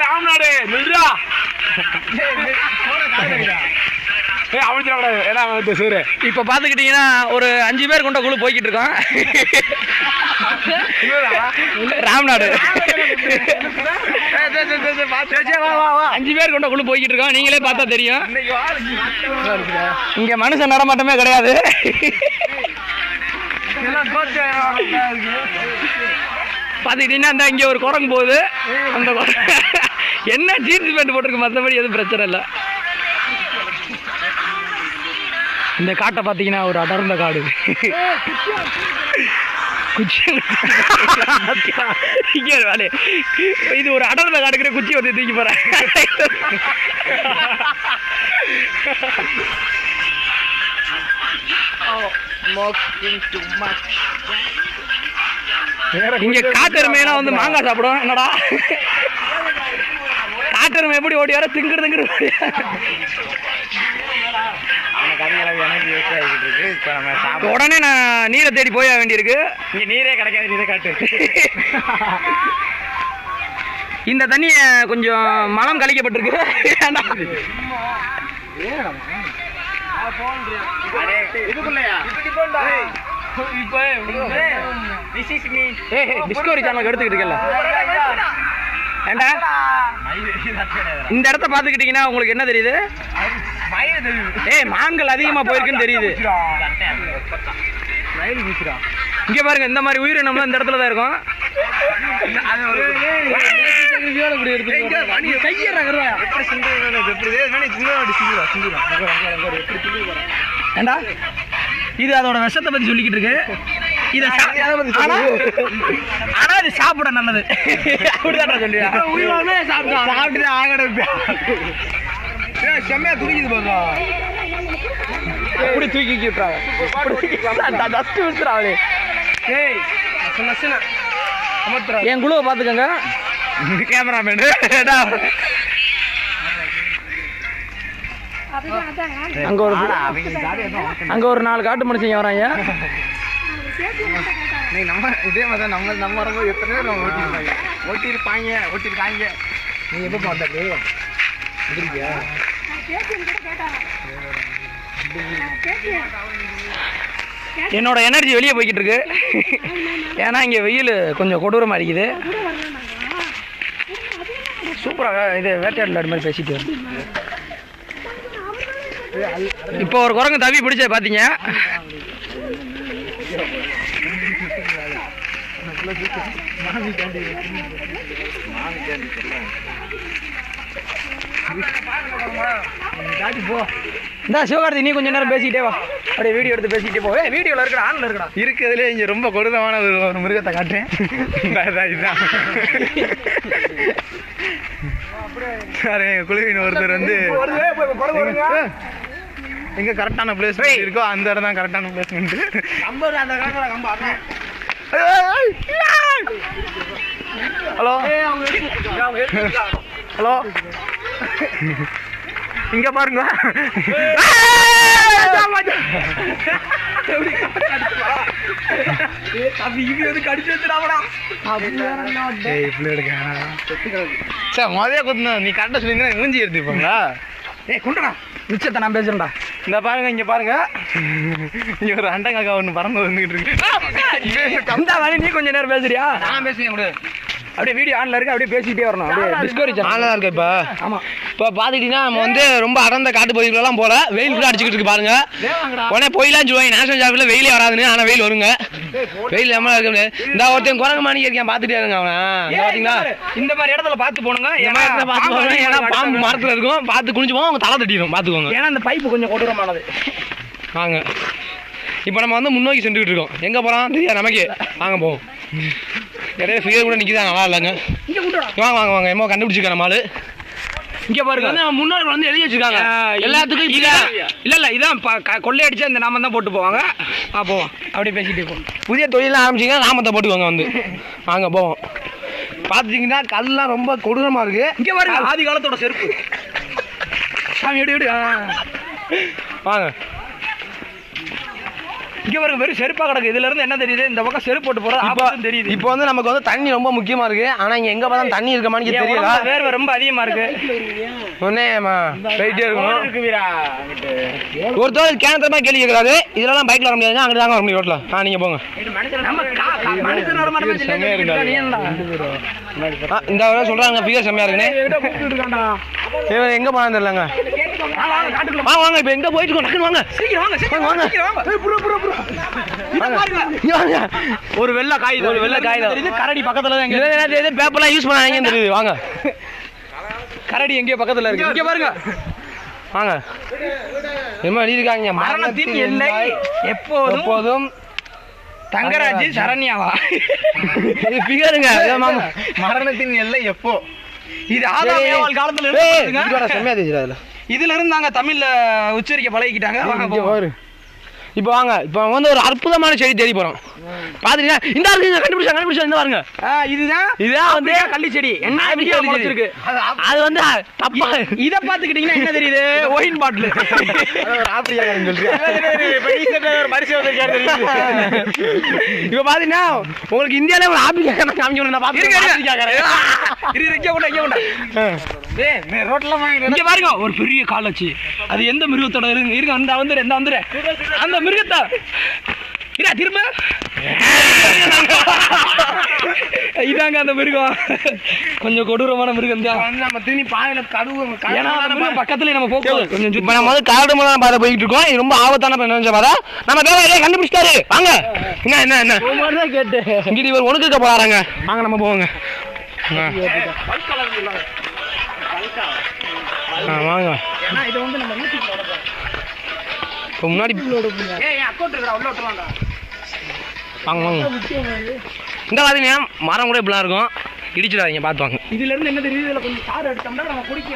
ராம்நாடு நில்றா இப்ப பாத்துக்கிட்டீங்கன்னா ஒரு 5 பேர் கொண்ட குழு போய்கிட்டு இருக்கோம். ராம்நாடு 5 பேர் கொண்ட குழு போய்கிட்டு இருக்கோம். நீங்களே பார்த்தா தெரியும். இங்க மனுஷன் நடமாட்டமே கிடையாது. பாத்துக்கிட்டீங்கன்னா இங்க ஒரு குரங்கு போகுது. அந்த என்ன ஜீன்ஸ் பேண்ட் போட்டிருக்கு, மற்றபடி எதுவும் பிரச்சனை இல்லை. இந்த காட்டை பார்த்தீங்கன்னா ஒரு அடர்ந்த காடு. இது ஒரு அடர்ந்த காடுக்கிற குச்சி வந்து தூக்கி போறேன். இங்க காட்டெருமையெல்லாம் வந்து மாங்காய் சாப்பிடும். என்னடா காட்டெருமை எப்படி ஓடி வர திங்குறது உடனே நான் நீரை தேடி போய வேண்டியிருக்கு. இங்க நீரே கிடைக்காது. நீரை காட்டு. இந்த தண்ணிய கொஞ்சம் மலம் கழிக்கப்பட்டிருக்கு. டிஸ்கவரி சேனல் எடுத்துக்கிட்டு இருக்கல. இந்த இடத்த பாத்துக்கிட்டீங்கன்னா உங்களுக்கு என்ன தெரியுது? மான்கள் அதிகமா போயிருக்குன்னு தெரியுது. இங்க பாருங்க, இந்த மாதிரி உயிரினம்லாம் இந்த இடத்துல தான் இருக்கும். ஏண்டா இது அதோட விஷத்தை பத்தி சொல்லிக்கிட்டு இருக்கு. ஆனா இது சாப்பிட நல்லது. அப்படிதான் சொல்லுவா. சாப்பிட்டு ஆகட செம்மையா துடிக்குது பாருங்க. அப்படி தூக்கி விட்டுறாங்க. என் குழுவை பாத்துக்கங்க. கேமராமேன் அங்க ஒரு 4 காட்டு மனுஷங்க வராங்க. நம்ம இதே மாதிரி நம்ம வரும்போது எத்தனை பேர் ஓட்டிருப்பாங்க. நீ எப்ப மாட்டாரு என்னோட எனர்ஜி வெளியே போய்கிட்டு இருக்கு. ஏன்னா இங்க வெயில் கொஞ்சம் கொடூரமா அடிக்குது. சூப்பரா இது வேட்டையாடல் மாதிரி பேசிட்டு வரும். இப்போ ஒரு குரங்கு தவி பிடிச்ச பாத்தீங்க. இந்த சிவகார்த்தி நீ கொஞ்ச நேரம் பேசிக்கிட்டே வா. அப்படியே வீடியோ எடுத்து பேசிக்கிட்டே போ. வீடியோல இருக்கா ஆன்ல இருக்கா? இருக்கிறதுலே இங்க ரொம்ப கொடூரமான ஒரு மிருகத்தை காட்டுறேன். எங்க குழுவின் ஒருத்தர் வந்து எங்க கரெக்டான பிளேஸ் இருக்கோ அந்த இடம் தான் கரெக்டான பிளேஸ்மெண்ட். ஹலோ ஹலோ இங்க பாருங்க. நீ கரெக்டா சொல்லி மூஞ்சி எடுத்துப்பாங்களா? குண்டா மிச்சத்தை நான் பேசுறேன்டா. இந்த பாருங்க, இங்க பாருங்க, இங்க ஒரு அண்டங்காக்கா ஒண்ணு பறந்து வந்துகிட்டு இருக்கு. அந்த வேலை நீ கொஞ்ச நேரம் பேசுறியா? நான் பேசுறேன். அப்படியே வீடியோ ஆன்ல இருக்கு. அப்படியே பேசிக்கிட்டே வரணும். அப்படியே டிஸ்கவரி சேனல் தான் இருக்கு. இப்போ ஆமா, இப்போ பாத்துக்கிட்டீங்கன்னா நம்ம வந்து ரொம்ப அடர்ந்த காட்டு பகுதிகளெல்லாம் போல வெயில் கூட அடிச்சுக்கிட்டு இருக்கு பாருங்க. உடனே போயிலாம் சொல்லுவாங்க நேஷனல் ஜியோகிராஃபில வெயிலே வராதுன்னு. ஆனா வெயில் வருங்க. வெயில் நம்ம இருக்கு. இந்த ஒருத்தன் குரங்கு மாணிக்க இருக்கேன் பாத்துட்டே இருங்க. அவன் பாத்தீங்களா இந்த மாதிரி இடத்துல பாத்து போனுங்க. ஏன்னா பாம்பு மரத்துல இருக்கும். பாத்து குனிஞ்சு போவோம், அவங்க தலை தட்டிடும். பாத்துக்கோங்க. ஏன்னா அந்த பைப்பு கொஞ்சம் கொடூரமானது. வாங்க இப்போ நம்ம வந்து முன்னோக்கி சென்றுக்கிட்டு இருக்கோம். எங்க போறோம் தெரியா நமக்கு. வாங்க போவோம். நிறைய ஃபிகர் கூட நிற்கிதான், நல்லா இல்லைங்க. வாங்க வாங்க வாங்க. என்னமோ கண்டுபிடிச்சிருக்கேன் நம்ம ஆளு. இங்கே பாருங்க, முன்னாடி வந்து எழுதி வச்சிருக்காங்க எல்லாத்துக்கும். இல்லை இதான் கொள்ளையடிச்சா இந்த நாம தான் போட்டு போவாங்க. போவோம். அப்படியே பேசிட்டு போவோம். புதிய தொழிலாம் ஆரம்பிச்சிங்கன்னா நாமத்தை போட்டுக்கோங்க வந்து. வாங்க போவோம். பார்த்துட்டிங்கன்னா கல்லாம் ரொம்ப கொடூரமாக இருக்கு. இங்கே பாருங்க, ஆதி காலத்தோட செருப்பு. சாமி எடு. வாங்க இங்கே பாருங்க வெறும் செருப்பாக கிடக்கு. இதுல இருந்து என்ன தெரியுது, இந்த பக்கம் செருப்பு போட்டு போகிறது ஆபத்துன்னு தெரியுது. இப்போ வந்து நமக்கு வந்து தண்ணி ரொம்ப முக்கியமாக இருக்குது. ஆனால் இங்கே எங்கே பார்த்தா தண்ணி இருக்க மாதிரி தெரியல. வேர்வை ரொம்ப அதிகமாக இருக்கு. ஒன்னே போயிட்டே இருக்கணும். ஒருத்தர் கேனத்தரமா கேள்வி கேட்கறாரு. இதெல்லாம் பைக்கில் வர முடியாதுங்க, அங்கே தாங்க வர முடியும் ரோட்டில். நீங்கள் போங்க. இந்த வரை சொல்கிறாங்க ஃபிகர் செம்மையாக இருக்குன்னு. எங்கே போனான்னு தெரியலங்க. வாங்க இப்போ எங்கே போயிட்டு இருக்கோம், வாங்க வாங்க. ஒரு வெள்ளை காகிதம் கரடி பக்கத்துல தான் பேப்பர்லாம் யூஸ் பண்ணாங்கன்னு தெரியுது. வாங்க, கரடி எங்கேயோ பக்கத்துல இருக்கு. இங்க பாருங்க, வாங்க. என்ன எழுதிருக்காங்க, மரணத்தின் எல்லை எப்போதும் தங்கராஜ் சரண்யாவா. இது ஃபிகருங்க. மரணத்தின் எல்லை எப்போ, இது ஆதாம் ஏவாள் காலத்துல இருந்து. இதுல இருந்து நாங்க தமிழ்ல உச்சரிக்க பழகிக்கிட்டாங்க. இப்போ வாங்க, இப்போ வந்து ஒரு அற்புதமான செடி தேடி போறோம். பாத்தீங்கன்னா இந்த இருக்குங்க, கண்டுபிடிச்சா இந்த பாருங்க. இதுதான் வந்து கள்ளி செடி. என்ன இருக்கு அது வந்து தப்பா. இத பாத்துக்கிட்டீங்கன்னா என்ன தெரியுது, ஒயின் பாட்டில். இப்போ பாத்தீங்கன்னா உங்களுக்கு இந்தியாவில ஒரு ஆப்பிரிக்கா காமிக்கணும். நான் பாத்துருக்கேன் பாருங்க, ஒரு பெரிய காலச்சி. அது எந்த மிருகத்தோட இருக்கு அந்த வந்துரு அந்த மிருகத்தை திரும்ப இதாங்க அந்த மிருகம். கொஞ்சம் கொடூரமான மிருகம் தான். நம்ம திரும்பி பாதையில பக்கத்துல நம்ம போகணும். கொஞ்சம் நம்ம வந்து காடு மூலம் பாதை போயிட்டு இருக்கோம். இது ரொம்ப ஆபத்தான பாதை. நம்ம தேவையே கண்டுபிடிச்சிட்டாரு. வாங்க, என்ன கேட்டு இங்கிட்டு இவர் ஒழுக்க போறாங்க. வாங்க நம்ம போவோங்க. வாங்க, முன்னாடி வாங்க வாங்க. இந்த பாத்தீங்கன்னா மரம் கூட இப்படிலாம் இருக்கும். இடிச்சிடாதீங்க, பார்த்து வாங்க. இதுல இருந்து என்ன தெரியுது, இதுல கொஞ்சம் சாறு எடுத்தோம்னா நம்ம குடிக்க